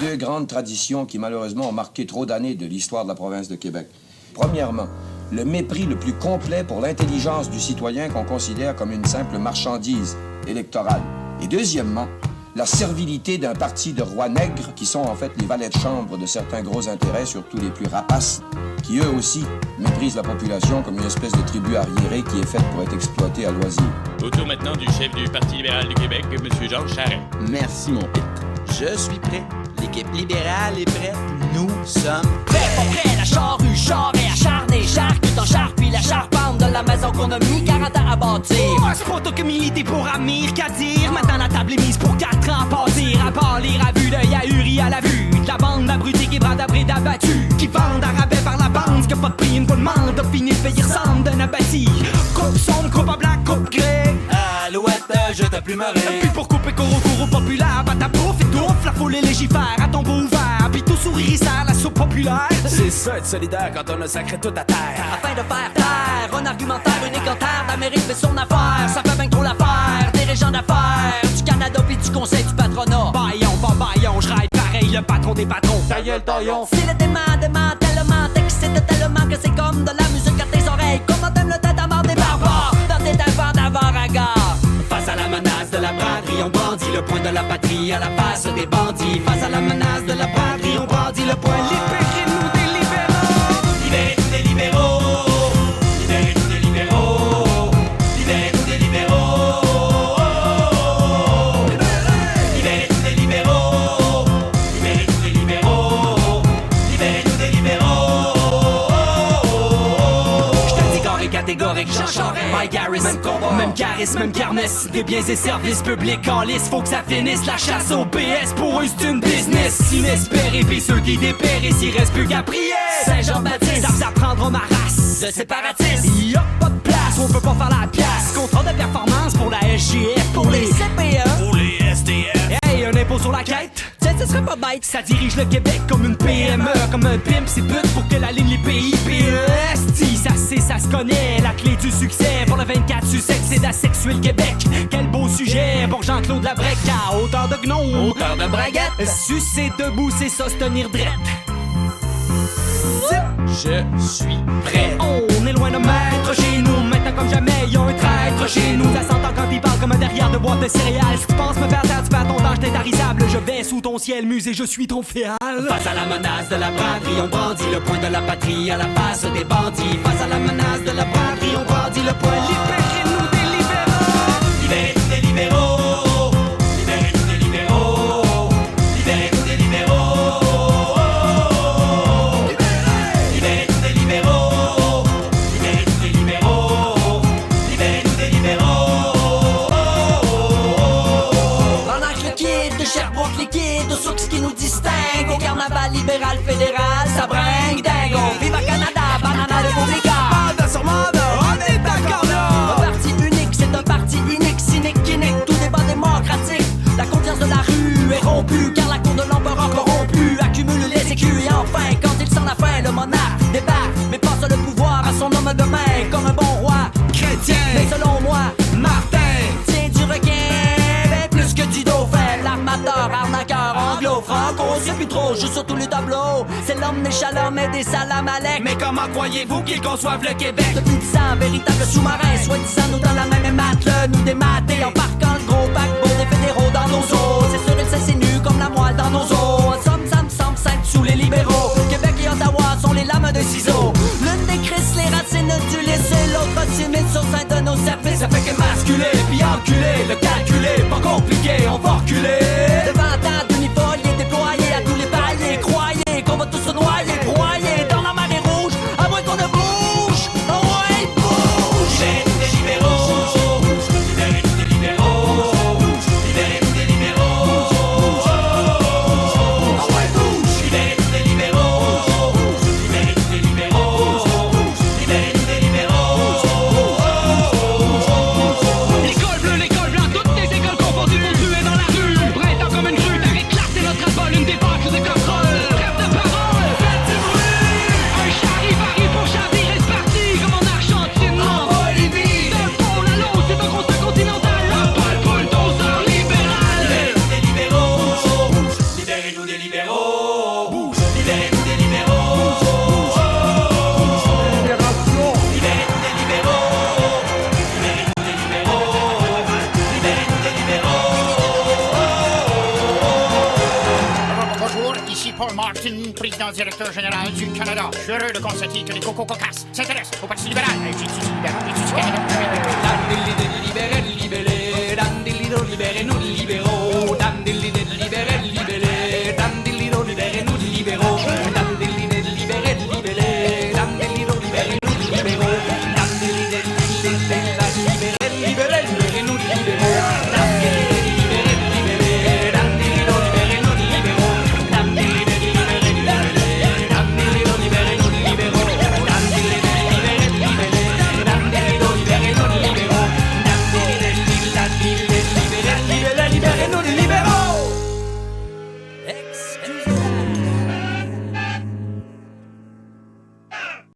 deux grandes traditions qui malheureusement ont marqué trop d'années de l'histoire de la province de Québec. Premièrement, le mépris le plus complet pour l'intelligence du citoyen qu'on considère comme une simple marchandise électorale. Et deuxièmement, la servilité d'un parti de rois nègres qui sont en fait les valets de chambre de certains gros intérêts, surtout les plus rapaces, qui eux aussi méprisent la population comme une espèce de tribu arriérée qui est faite pour être exploitée à loisir. Au tour maintenant du chef du Parti libéral du Québec, M. Jean Charest. Merci, mon pit. Je suis prêt. L'équipe libérale est prête. Nous sommes prêts. Pas prêt, la charrue, char et acharné, char tout en char, puis la charpente de la maison qu'on a mis 40 ans à bâtir. Oh, c'est pas toi que militer pour Amir qu'à dire. Maintenant la table est mise pour 4 ans à passer. À part lire à vue d'œil ahuri à la vue de la bande d'abrutis qui brade abré d'abattus, qui vendent à rabais par la bande, ce que pas de prix, une bonne demande, fini de payer ressemble d'un abattis. Coupe sombre, coupe à blanc, coupe gré. Alouette, je t'ai plus marré. Puis pour couper Coro populaire, bah ta bouffe étouffe, la foule et légifère à tombeau ouvert, puis tout sourire il sert la soupe populaire. C'est ça être solidaire quand on a sacré tout à terre. Afin de faire taire un argumentaire unique en terre, l'Amérique fait son affaire, ça fait bien trop l'affaire des régions d'affaires, du Canada puis du conseil du patronat. Baillon, pas baillon, je rêve pareil, le patron des patrons. Ta gueule, taillon. C'est le dément tellement t'excite tellement que c'est comme de la musique à tes oreilles. Comment t'aimes le tête à mort des barbares dans tes tympans d'avant regard. Face à la menace de la braderie, on brandit le poing de la patrie à la face des bandits. Face à la menace de la braderie, on brandit le poing. Libérez-nous des libéraux. Libérez-nous des libéraux. Libérez-nous des libéraux. Libérez-nous des libéraux. Libérez-nous des libéraux. Libérez-nous des libéraux. Libérez-nous des libéraux. Je te dis carré catégorique, Jean Charest. Mike Harris, même combat, même charisme, même kermesse. Des biens et services publics en lice, faut que ça finisse. La chasse au PS, pour eux c'est une business inespérée, pis ceux qui dépérissent, il reste plus qu'à prier. Saint-Jean-Baptiste, ça s'apprendra ma race de séparatiste. Y'a pas de place, on peut pas faire la pièce. Contrat de performance pour la SGF, Pour les CPE, pour les SDF. Hey, un impôt sur la quête. tiens, ce serait pas bête. Ça dirige le Québec comme une PME, comme un pimp, c'est but pour que la ligne les pays PEST. Ça sait, ça se connaît, la clé du succès pour le 24 Sussex, c'est d'asexuer le Québec. Quel beau sujet pour Jean-Claude Labrec à hauteur de gnome, Hauteur de braguette. Sucer debout, c'est ça, se tenir drette. Je suis prêt. On est loin de maître chez nous. Maintenant comme jamais, y'a un traître chez nous. Ça s'entend quand il parle comme un derrière de boîte de céréales. Si tu penses me faire taire, tu perds ton temps, j'étais tarisable. Je vais sous ton ciel, musée, je suis ton féal. Face à la menace de la braderie, on brandit le poing de la patrie à la face des bandits. Face à la menace de la braderie, on brandit le poing. Libérez-nous des libéraux. Libérez-nous des libéraux. Libérez-nous des libéraux. Libérez-nous des libéraux. Liquide, sur ce qui nous distingue. Au carnaval libéral fédéral, ça bringue dingo. Viva Canada, banana de Boublica. Manda sur Manda, on est d'accord là. Un parti unique, c'est un parti unique, cynique, qui nique tout débat démocratique. La confiance de la rue est rompue, car la cour de l'empereur corrompu accumule les écus. Et enfin, quand il sent la fin, le monarque débarque, mais passe le pouvoir à son homme de main, comme un bon roi chrétien. Mais selon moi, Martin tient du requin, ben plus que du dauphin. L'armateur, arnaqueur, anglo, franco, c'est plus trop, joue sur tous les tableaux. C'est l'homme des chaleurs, mais des salamalek. Mais comment croyez-vous qu'ils conçoivent le Québec? Depuis 10 ans, véritable sous-marin, soi-disant nous dans la même matelot, nous démater en parquant le gros paquebot des fédéraux dans nos eaux. C'est sûr, il s'insinue comme la moelle dans nos os. Somme, ça me semble simple sous les libéraux. Québec et Ottawa sont les lames de ciseaux. L'une décrisse les racines du lycée, l'autre timide sur sein de nos services. Ça fait que masculer, puis enculer, le calculer, pas compliqué, on va reculer. Devant tant d'uniformes déployés à tous les paliers, croyez qu'on va tous se noyer, broyer dans la marée rouge, à moins qu'on ne bouge. Oh ouais, bouge. Libérez-nous des libéraux. Libérez-nous Martin, président directeur général du Canada. Je suis heureux de constater que les cocos cocasses s'intéressent au Parti libéral. J'étudie libéral, j'étudie Canada. Libéré, libéré, dandillido, libéré, nous libéraux. Dandillido, libéré, libéré, dandillido, libéré, nous libéraux. Dandillido, libéré, libéré, dandillido, libéré, nous libéraux. Dandillido, libéré, libéré, nous libéraux.